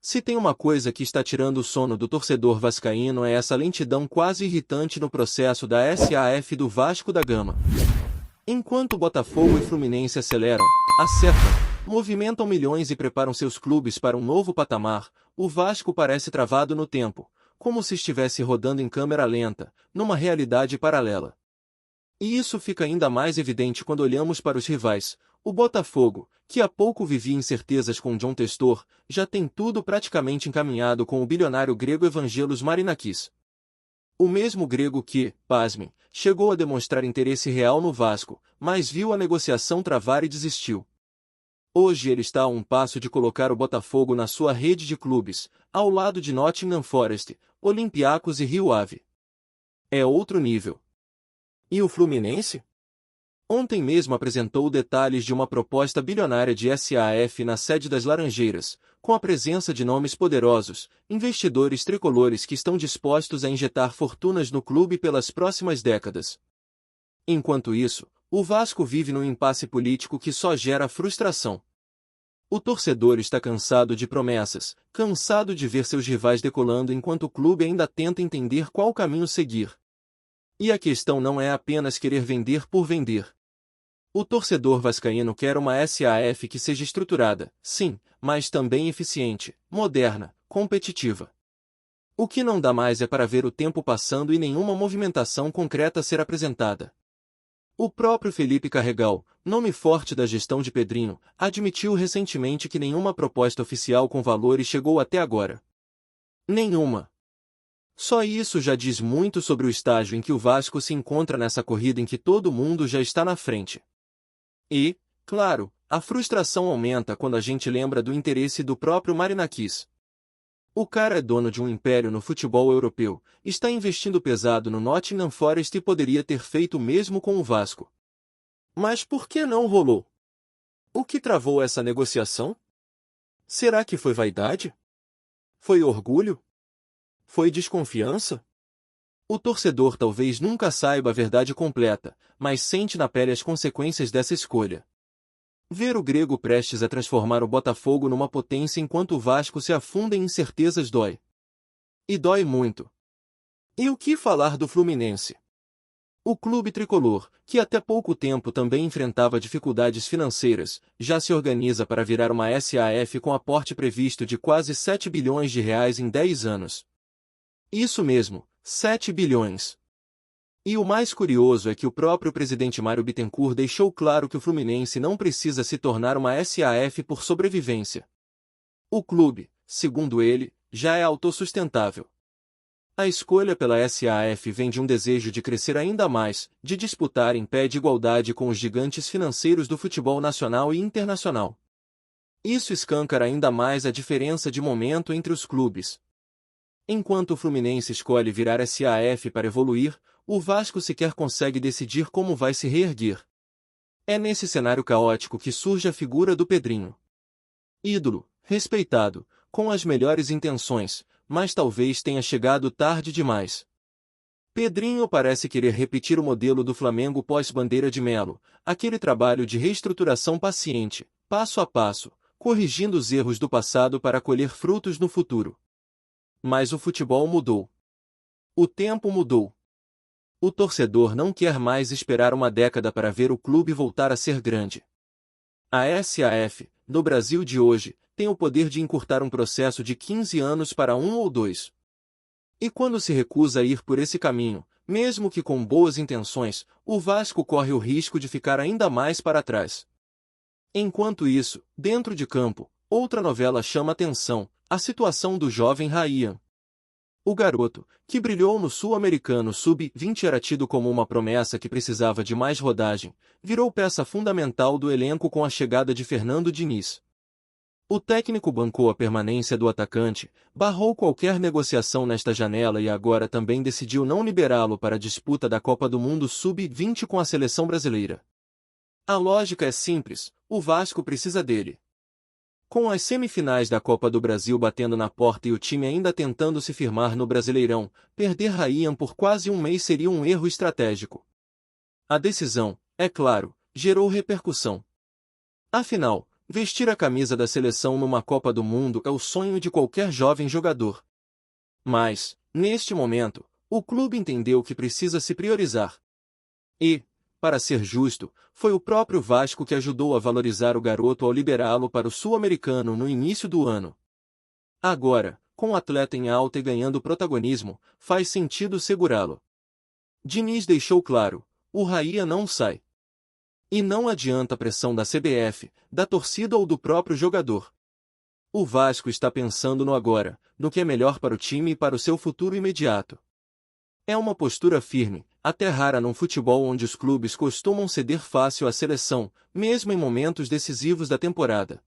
Se tem uma coisa que está tirando o sono do torcedor vascaíno é essa lentidão quase irritante no processo da SAF do Vasco da Gama. Enquanto Botafogo e Fluminense aceleram, acertam, movimentam milhões e preparam seus clubes para um novo patamar, o Vasco parece travado no tempo, como se estivesse rodando em câmera lenta, numa realidade paralela. E isso fica ainda mais evidente quando olhamos para os rivais. O Botafogo, que há pouco vivia incertezas com John Testor, já tem tudo praticamente encaminhado com o bilionário grego Evangelos Marinakis. O mesmo grego que, pasmem, chegou a demonstrar interesse real no Vasco, mas viu a negociação travar e desistiu. Hoje ele está a um passo de colocar o Botafogo na sua rede de clubes, ao lado de Nottingham Forest, Olympiacos e Rio Ave. É outro nível. E o Fluminense? Ontem mesmo apresentou detalhes de uma proposta bilionária de SAF na sede das Laranjeiras, com a presença de nomes poderosos, investidores tricolores que estão dispostos a injetar fortunas no clube pelas próximas décadas. Enquanto isso, o Vasco vive num impasse político que só gera frustração. O torcedor está cansado de promessas, cansado de ver seus rivais decolando enquanto o clube ainda tenta entender qual caminho seguir. E a questão não é apenas querer vender por vender. O torcedor vascaíno quer uma SAF que seja estruturada, sim, mas também eficiente, moderna, competitiva. O que não dá mais é para ver o tempo passando e nenhuma movimentação concreta ser apresentada. O próprio Felipe Carregal, nome forte da gestão de Pedrinho, admitiu recentemente que nenhuma proposta oficial com valores chegou até agora. Nenhuma. Só isso já diz muito sobre o estágio em que o Vasco se encontra nessa corrida em que todo mundo já está na frente. E, claro, a frustração aumenta quando a gente lembra do interesse do próprio Marinakis. O cara é dono de um império no futebol europeu, está investindo pesado no Nottingham Forest e poderia ter feito o mesmo com o Vasco. Mas por que não rolou? O que travou essa negociação? Será que foi vaidade? Foi orgulho? Foi desconfiança? O torcedor talvez nunca saiba a verdade completa, mas sente na pele as consequências dessa escolha. Ver o grego prestes a transformar o Botafogo numa potência enquanto o Vasco se afunda em incertezas dói. E dói muito. E o que falar do Fluminense? O clube tricolor, que até pouco tempo também enfrentava dificuldades financeiras, já se organiza para virar uma SAF com aporte previsto de quase 7 bilhões de reais em 10 anos. Isso mesmo, 7 bilhões. E o mais curioso é que o próprio presidente Mário Bittencourt deixou claro que o Fluminense não precisa se tornar uma SAF por sobrevivência. O clube, segundo ele, já é autossustentável. A escolha pela SAF vem de um desejo de crescer ainda mais, de disputar em pé de igualdade com os gigantes financeiros do futebol nacional e internacional. Isso escancara ainda mais a diferença de momento entre os clubes. Enquanto o Fluminense escolhe virar SAF para evoluir, o Vasco sequer consegue decidir como vai se reerguer. É nesse cenário caótico que surge a figura do Pedrinho. Ídolo, respeitado, com as melhores intenções, mas talvez tenha chegado tarde demais. Pedrinho parece querer repetir o modelo do Flamengo pós-Bandeira de Melo, aquele trabalho de reestruturação paciente, passo a passo, corrigindo os erros do passado para colher frutos no futuro. Mas o futebol mudou. O tempo mudou. O torcedor não quer mais esperar uma década para ver o clube voltar a ser grande. A SAF, no Brasil de hoje, tem o poder de encurtar um processo de 15 anos para 1 ou 2. E quando se recusa a ir por esse caminho, mesmo que com boas intenções, o Vasco corre o risco de ficar ainda mais para trás. Enquanto isso, dentro de campo, outra novela chama atenção, a situação do jovem Ryan. O garoto, que brilhou no Sul-Americano Sub-20 era tido como uma promessa que precisava de mais rodagem, virou peça fundamental do elenco com a chegada de Fernando Diniz. O técnico bancou a permanência do atacante, barrou qualquer negociação nesta janela e agora também decidiu não liberá-lo para a disputa da Copa do Mundo Sub-20 com a seleção brasileira. A lógica é simples, o Vasco precisa dele. Com as semifinais da Copa do Brasil batendo na porta e o time ainda tentando se firmar no Brasileirão, perder Ryan por quase um mês seria um erro estratégico. A decisão, é claro, gerou repercussão. Afinal, Vestir a camisa da seleção numa Copa do Mundo é o sonho de qualquer jovem jogador. Mas, neste momento, o clube entendeu que precisa se priorizar. E, para ser justo, foi o próprio Vasco que ajudou a valorizar o garoto ao liberá-lo para o Sul-Americano no início do ano. Agora, com o atleta em alta e ganhando protagonismo, faz sentido segurá-lo. Diniz deixou claro, o Raia não sai. E não adianta a pressão da CBF, da torcida ou do próprio jogador. O Vasco está pensando no agora, no que é melhor para o time e para o seu futuro imediato. É uma postura firme, até rara num futebol onde os clubes costumam ceder fácil à seleção, mesmo em momentos decisivos da temporada.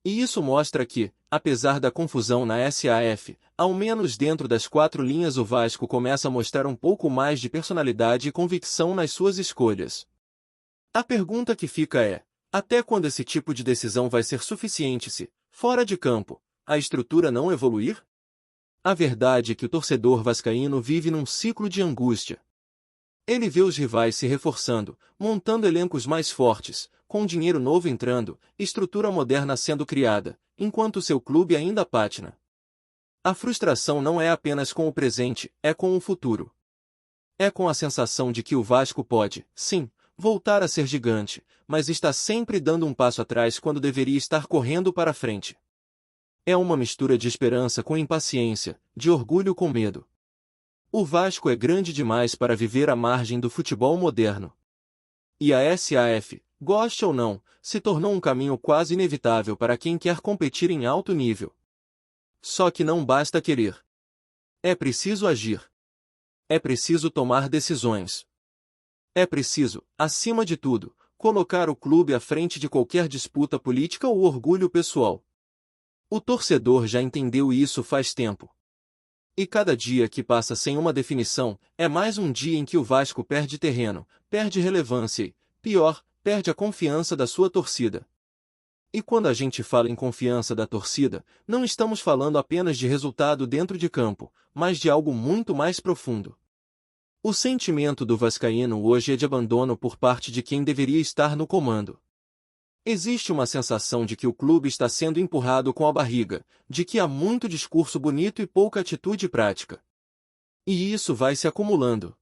E isso mostra que, apesar da confusão na SAF, ao menos dentro das quatro linhas o Vasco começa a mostrar um pouco mais de personalidade e convicção nas suas escolhas. A pergunta que fica é, até quando esse tipo de decisão vai ser suficiente se, fora de campo, a estrutura não evoluir? A verdade é que o torcedor vascaíno vive num ciclo de angústia. Ele vê os rivais se reforçando, montando elencos mais fortes, com dinheiro novo entrando, estrutura moderna sendo criada, enquanto seu clube ainda patina. A frustração não é apenas com o presente, é com o futuro. É com a sensação de que o Vasco pode, sim, voltar a ser gigante, mas está sempre dando um passo atrás quando deveria estar correndo para frente. É uma mistura de esperança com impaciência, de orgulho com medo. O Vasco é grande demais para viver à margem do futebol moderno. E a SAF, goste ou não, se tornou um caminho quase inevitável para quem quer competir em alto nível. Só que não basta querer. É preciso agir. É preciso tomar decisões. É preciso, acima de tudo, colocar o clube à frente de qualquer disputa política ou orgulho pessoal. O torcedor já entendeu isso faz tempo. E cada dia que passa sem uma definição, é mais um dia em que o Vasco perde terreno, perde relevância e, pior, perde a confiança da sua torcida. E quando a gente fala em confiança da torcida, não estamos falando apenas de resultado dentro de campo, mas de algo muito mais profundo. O sentimento do vascaíno hoje é de abandono por parte de quem deveria estar no comando. Existe uma sensação de que o clube está sendo empurrado com a barriga, de que há muito discurso bonito e pouca atitude prática. E isso vai se acumulando.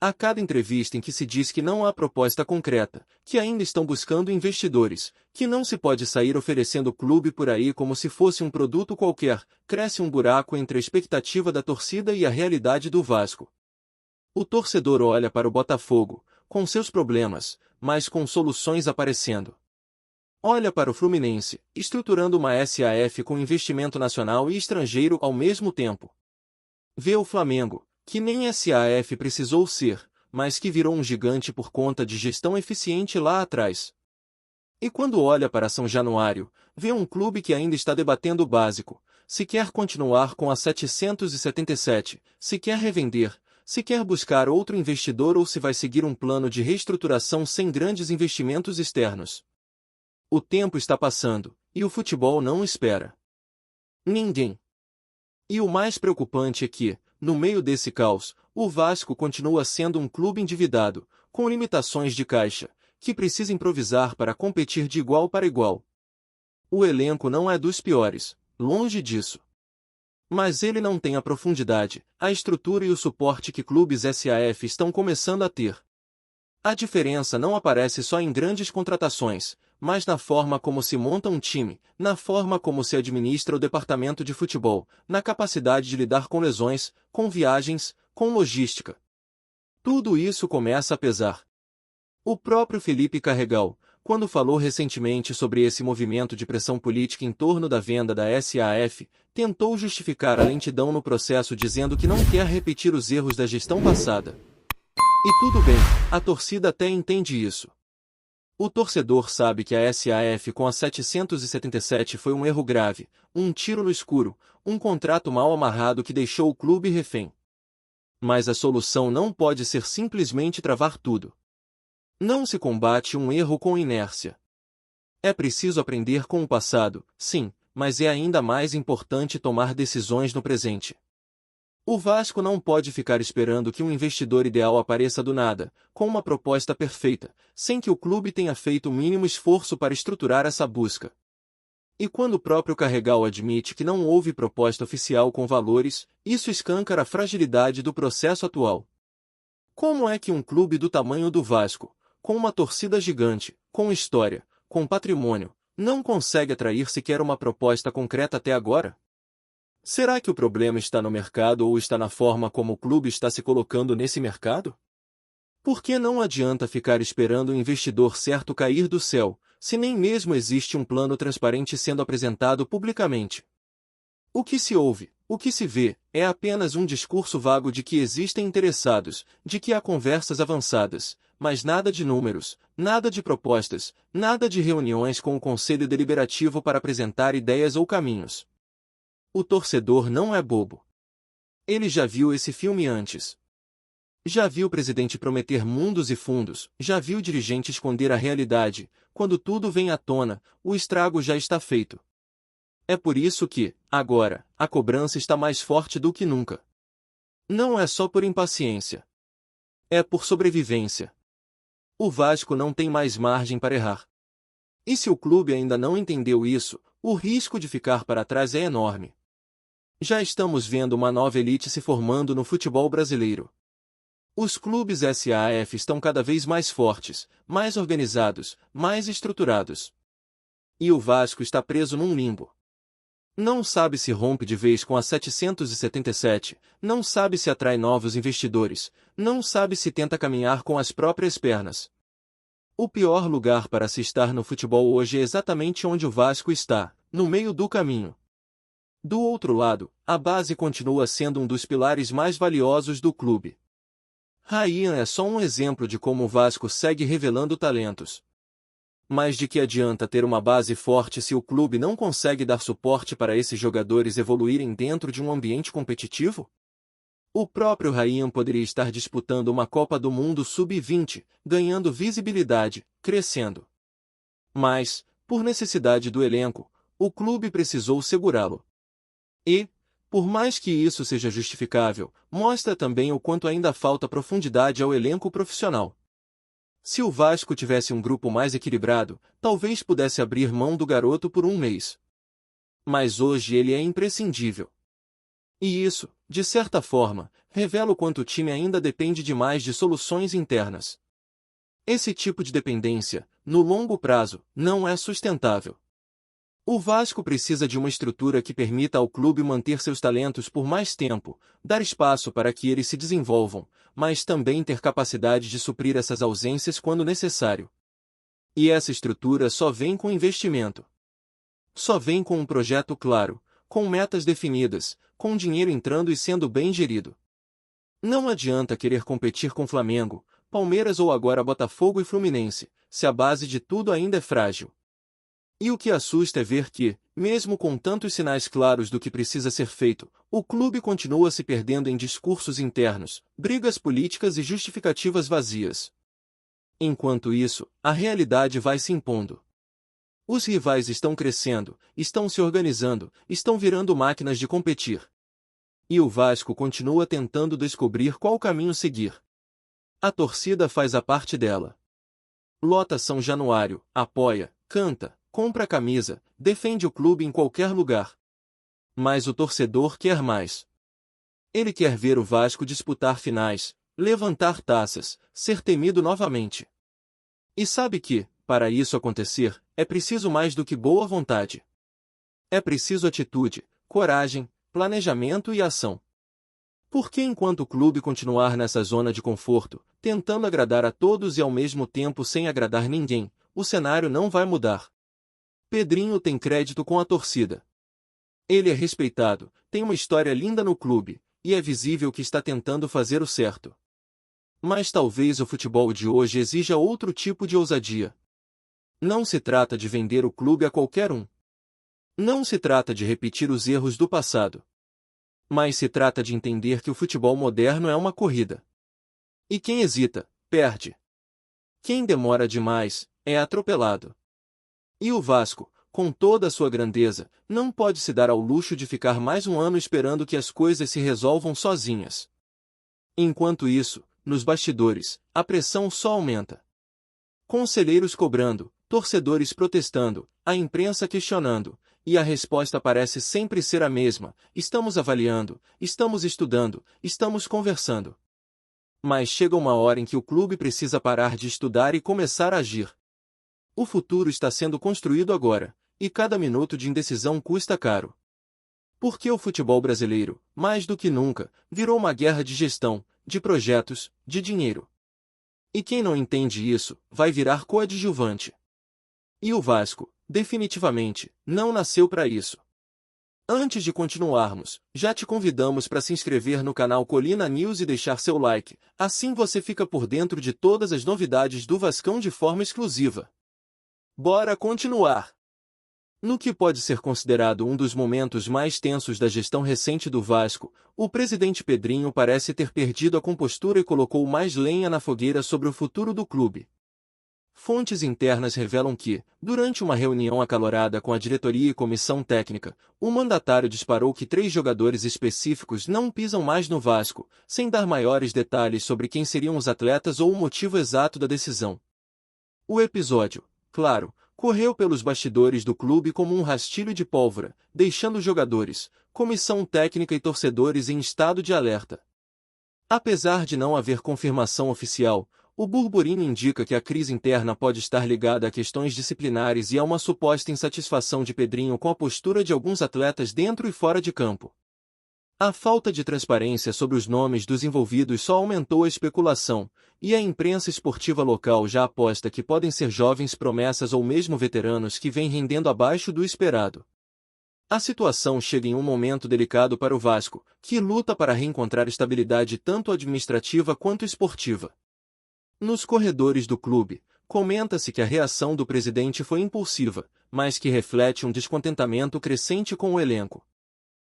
A cada entrevista em que se diz que não há proposta concreta, que ainda estão buscando investidores, que não se pode sair oferecendo o clube por aí como se fosse um produto qualquer, cresce um buraco entre a expectativa da torcida e a realidade do Vasco. O torcedor olha para o Botafogo, com seus problemas, mas com soluções aparecendo. Olha para o Fluminense, estruturando uma SAF com investimento nacional e estrangeiro ao mesmo tempo. Vê o Flamengo, que nem SAF precisou ser, mas que virou um gigante por conta de gestão eficiente lá atrás. E quando olha para São Januário, vê um clube que ainda está debatendo o básico, se quer continuar com a 777, se quer revender, se quer buscar outro investidor ou se vai seguir um plano de reestruturação sem grandes investimentos externos. O tempo está passando, e o futebol não espera. Ninguém. E o mais preocupante é que, no meio desse caos, o Vasco continua sendo um clube endividado, com limitações de caixa, que precisa improvisar para competir de igual para igual. O elenco não é dos piores, longe disso. Mas ele não tem a profundidade, a estrutura e o suporte que clubes SAF estão começando a ter. A diferença não aparece só em grandes contratações, mas na forma como se monta um time, na forma como se administra o departamento de futebol, na capacidade de lidar com lesões, com viagens, com logística. Tudo isso começa a pesar. O próprio Felipe Carregal, quando falou recentemente sobre esse movimento de pressão política em torno da venda da SAF, tentou justificar a lentidão no processo dizendo que não quer repetir os erros da gestão passada. E tudo bem, a torcida até entende isso. O torcedor sabe que a SAF com a 777 foi um erro grave, um tiro no escuro, um contrato mal amarrado que deixou o clube refém. Mas a solução não pode ser simplesmente travar tudo. Não se combate um erro com inércia. É preciso aprender com o passado, sim, mas é ainda mais importante tomar decisões no presente. O Vasco não pode ficar esperando que um investidor ideal apareça do nada, com uma proposta perfeita, sem que o clube tenha feito o mínimo esforço para estruturar essa busca. E quando o próprio Carregal admite que não houve proposta oficial com valores, isso escancara a fragilidade do processo atual. Como é que um clube do tamanho do Vasco, com uma torcida gigante, com história, com patrimônio, não consegue atrair sequer uma proposta concreta até agora? Será que o problema está no mercado ou está na forma como o clube está se colocando nesse mercado? Por que não adianta ficar esperando o investidor certo cair do céu, se nem mesmo existe um plano transparente sendo apresentado publicamente? O que se ouve, o que se vê, é apenas um discurso vago de que existem interessados, de que há conversas avançadas, mas nada de números, nada de propostas, nada de reuniões com o Conselho Deliberativo para apresentar ideias ou caminhos. O torcedor não é bobo. Ele já viu esse filme antes. Já viu o presidente prometer mundos e fundos, já viu o dirigente esconder a realidade. Quando tudo vem à tona, o estrago já está feito. É por isso que, agora, a cobrança está mais forte do que nunca. Não é só por impaciência. É por sobrevivência. O Vasco não tem mais margem para errar. E se o clube ainda não entendeu isso, o risco de ficar para trás é enorme. Já estamos vendo uma nova elite se formando no futebol brasileiro. Os clubes SAF estão cada vez mais fortes, mais organizados, mais estruturados. E o Vasco está preso num limbo. Não sabe se rompe de vez com a 777, não sabe se atrai novos investidores, não sabe se tenta caminhar com as próprias pernas. O pior lugar para se estar no futebol hoje é exatamente onde o Vasco está, no meio do caminho. Do outro lado, a base continua sendo um dos pilares mais valiosos do clube. Ryan é só um exemplo de como o Vasco segue revelando talentos. Mas de que adianta ter uma base forte se o clube não consegue dar suporte para esses jogadores evoluírem dentro de um ambiente competitivo? O próprio Ryan poderia estar disputando uma Copa do Mundo Sub-20, ganhando visibilidade, crescendo. Mas, por necessidade do elenco, o clube precisou segurá-lo. E, por mais que isso seja justificável, mostra também o quanto ainda falta profundidade ao elenco profissional. Se o Vasco tivesse um grupo mais equilibrado, talvez pudesse abrir mão do garoto por um mês. Mas hoje ele é imprescindível. E isso, de certa forma, revela o quanto o time ainda depende demais de soluções internas. Esse tipo de dependência, no longo prazo, não é sustentável. O Vasco precisa de uma estrutura que permita ao clube manter seus talentos por mais tempo, dar espaço para que eles se desenvolvam, mas também ter capacidade de suprir essas ausências quando necessário. E essa estrutura só vem com investimento. Só vem com um projeto claro, com metas definidas, com dinheiro entrando e sendo bem gerido. Não adianta querer competir com Flamengo, Palmeiras ou agora Botafogo e Fluminense, se a base de tudo ainda é frágil. E o que assusta é ver que, mesmo com tantos sinais claros do que precisa ser feito, o clube continua se perdendo em discursos internos, brigas políticas e justificativas vazias. Enquanto isso, a realidade vai se impondo. Os rivais estão crescendo, estão se organizando, estão virando máquinas de competir. E o Vasco continua tentando descobrir qual caminho seguir. A torcida faz a parte dela. Lota São Januário, apoia, canta, compra camisa, defende o clube em qualquer lugar. Mas o torcedor quer mais. Ele quer ver o Vasco disputar finais, levantar taças, ser temido novamente. E sabe que, para isso acontecer, é preciso mais do que boa vontade. É preciso atitude, coragem, planejamento e ação. Porque enquanto o clube continuar nessa zona de conforto, tentando agradar a todos e ao mesmo tempo sem agradar ninguém, o cenário não vai mudar. Pedrinho tem crédito com a torcida. Ele é respeitado, tem uma história linda no clube, e é visível que está tentando fazer o certo. Mas talvez o futebol de hoje exija outro tipo de ousadia. Não se trata de vender o clube a qualquer um. Não se trata de repetir os erros do passado. Mas se trata de entender que o futebol moderno é uma corrida. E quem hesita, perde. Quem demora demais, é atropelado. E o Vasco, com toda a sua grandeza, não pode se dar ao luxo de ficar mais um ano esperando que as coisas se resolvam sozinhas. Enquanto isso, nos bastidores, a pressão só aumenta. Conselheiros cobrando, torcedores protestando, a imprensa questionando, e a resposta parece sempre ser a mesma: estamos avaliando, estamos estudando, estamos conversando. Mas chega uma hora em que o clube precisa parar de estudar e começar a agir. O futuro está sendo construído agora, e cada minuto de indecisão custa caro. Porque o futebol brasileiro, mais do que nunca, virou uma guerra de gestão, de projetos, de dinheiro. E quem não entende isso, vai virar coadjuvante. E o Vasco, definitivamente, não nasceu para isso. Antes de continuarmos, já te convidamos para se inscrever no canal Colina News e deixar seu like, assim você fica por dentro de todas as novidades do Vascão de forma exclusiva. Bora continuar! No que pode ser considerado um dos momentos mais tensos da gestão recente do Vasco, o presidente Pedrinho parece ter perdido a compostura e colocou mais lenha na fogueira sobre o futuro do clube. Fontes internas revelam que, durante uma reunião acalorada com a diretoria e comissão técnica, o mandatário disparou que 3 jogadores específicos não pisam mais no Vasco, sem dar maiores detalhes sobre quem seriam os atletas ou o motivo exato da decisão. O episódio, claro, correu pelos bastidores do clube como um rastilho de pólvora, deixando jogadores, comissão técnica e torcedores em estado de alerta. Apesar de não haver confirmação oficial, o burburinho indica que a crise interna pode estar ligada a questões disciplinares e a uma suposta insatisfação de Pedrinho com a postura de alguns atletas dentro e fora de campo. A falta de transparência sobre os nomes dos envolvidos só aumentou a especulação, e a imprensa esportiva local já aposta que podem ser jovens promessas ou mesmo veteranos que vêm rendendo abaixo do esperado. A situação chega em um momento delicado para o Vasco, que luta para reencontrar estabilidade tanto administrativa quanto esportiva. Nos corredores do clube, comenta-se que a reação do presidente foi impulsiva, mas que reflete um descontentamento crescente com o elenco.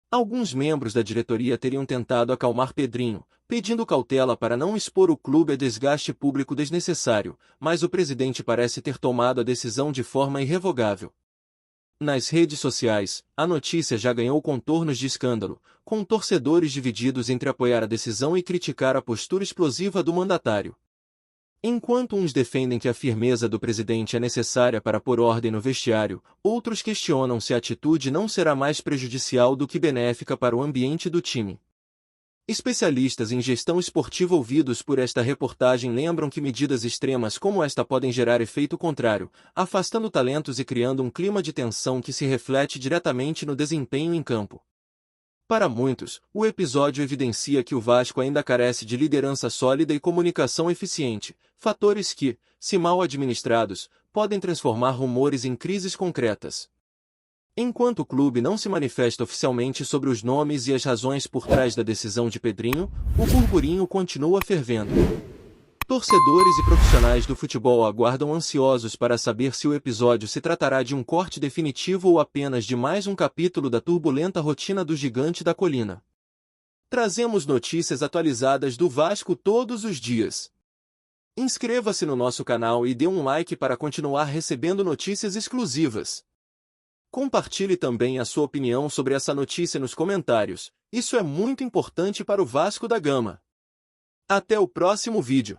Alguns membros da diretoria teriam tentado acalmar Pedrinho, pedindo cautela para não expor o clube a desgaste público desnecessário, mas o presidente parece ter tomado a decisão de forma irrevogável. Nas redes sociais, a notícia já ganhou contornos de escândalo, com torcedores divididos entre apoiar a decisão e criticar a postura explosiva do mandatário. Enquanto uns defendem que a firmeza do presidente é necessária para pôr ordem no vestiário, outros questionam se a atitude não será mais prejudicial do que benéfica para o ambiente do time. Especialistas em gestão esportiva ouvidos por esta reportagem lembram que medidas extremas como esta podem gerar efeito contrário, afastando talentos e criando um clima de tensão que se reflete diretamente no desempenho em campo. Para muitos, o episódio evidencia que o Vasco ainda carece de liderança sólida e comunicação eficiente, fatores que, se mal administrados, podem transformar rumores em crises concretas. Enquanto o clube não se manifesta oficialmente sobre os nomes e as razões por trás da decisão de Pedrinho, o burburinho continua fervendo. Torcedores e profissionais do futebol aguardam ansiosos para saber se o episódio se tratará de um corte definitivo ou apenas de mais um capítulo da turbulenta rotina do gigante da colina. Trazemos notícias atualizadas do Vasco todos os dias. Inscreva-se no nosso canal e dê um like para continuar recebendo notícias exclusivas. Compartilhe também a sua opinião sobre essa notícia nos comentários, isso é muito importante para o Vasco da Gama. Até o próximo vídeo.